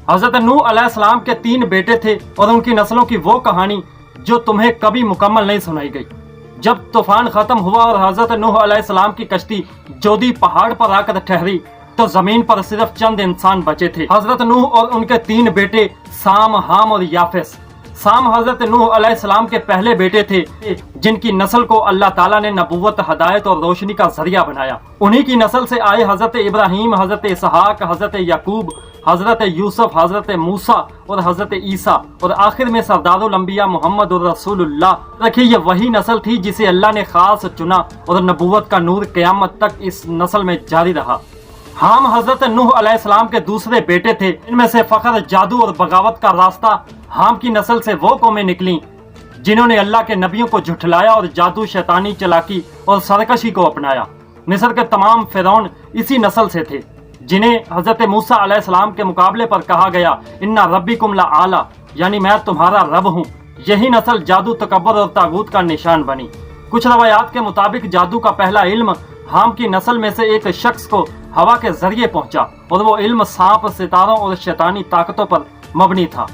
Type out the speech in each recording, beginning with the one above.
हजरत नूह अलैहिस्सलाम के 3 बेटे थे और उनकी नस्लों की वो कहानी जो तुम्हें कभी मुकम्मल नहीं सुनाई गई। जब तूफान खत्म हुआ और हजरत नूह अलैहिस्सलाम की कश्ती जोदी पहाड़ पर आकर ठहरी तो जमीन पर सिर्फ चंद इंसान बचे थे। हजरत नूह और उनके 3 बेटे साम, हाम और याफेस। साम हजरत नूह अलैहिस्सलाम के पहले बेटे थे जिनकी नस्ल को अल्लाह ताला ने नबूवत, हदायत और रोशनी का जरिया बनाया। उन्हीं की नस्ल से आए हजरत इब्राहीम, हजरत इसहाक, हजरत याकूब, हजरत यूसुफ, हजरत मूसा और हजरत ईसा और आखिर में सरदारुल अंबिया मोहम्मद और रसूलुल्लाह। देखिए ये वही नस्ल थी जिसे अल्लाह ने खास चुना और नबूवत का नूर क़यामत तक इस नस्ल में जारी रहा। हाम हजरत नूह अलैहिस्सलाम के दूसरे बेटे थे। इनमें से फख्र, जादू और बगावत का रास्ता हाम की नस्ल से वो कौमें निकली जिन्होंने अल्लाह के नबियों को झुठलाया और जादू, शैतानी चालाकी और सरकशी को अपनाया। मिस्र के तमाम फिरौन इसी नस्ल से थे जिन्हें हजरत मूसा अलैहिस्सलाम के मुकाबले पर कहा गया इन्ना रब्बिकुम ला आला, यानी मैं तुम्हारा रब हूँ। यही नस्ल जादू, तकब्बुर और तागूत का निशान बनी। कुछ रवायात के मुताबिक जादू का पहला इल्म हाम की नस्ल में से एक शख्स को हवा के जरिए पहुंचा और वो इल्म सांप, सितारों और शैतानी ताकतों पर मबनी था।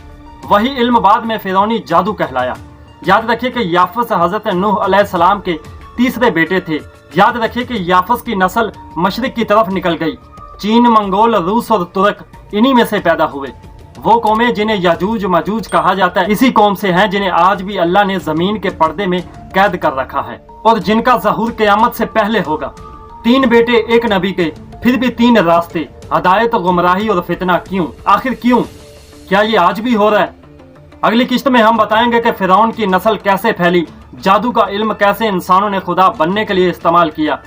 वही इल्म बाद में फिरौनी जादू कहलाया। याद रखिए कि याफस हजरत नूह अलैहिस्सलाम के तीसरे बेटे थे। याद रखिए कि याफस की नस्ल मशरिक की तरफ निकल गई। चीन, मंगोल, रूस और तुर्क इन्हीं में से पैदा हुए। वो कौमें जिन्हें याजूज मजूज कहा जाता है इसी कौम से हैं जिन्हें आज भी अल्लाह ने जमीन के पर्दे में कैद कर रखा है और जिनका ज़हूर क़यामत से पहले होगा। 3 बेटे एक नबी के, फिर भी 3 रास्ते, हदायत, गुमराही और फितना। क्यों? आखिर क्यों? क्या ये आज भी हो रहा है? अगली किस्त में हम बताएंगे कि फिरौन की नस्ल कैसे फैली, जादू का इल्म कैसे इंसानों ने खुदा बनने के लिए इस्तेमाल किया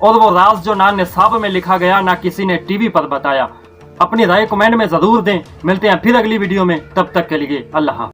और वो राज जो ना निसाब में लिखा गया ना किसी ने टीवी पर बताया। अपनी राय कमेंट में जरूर दें। मिलते हैं फिर अगली वीडियो में, तब तक के लिए अल्लाह।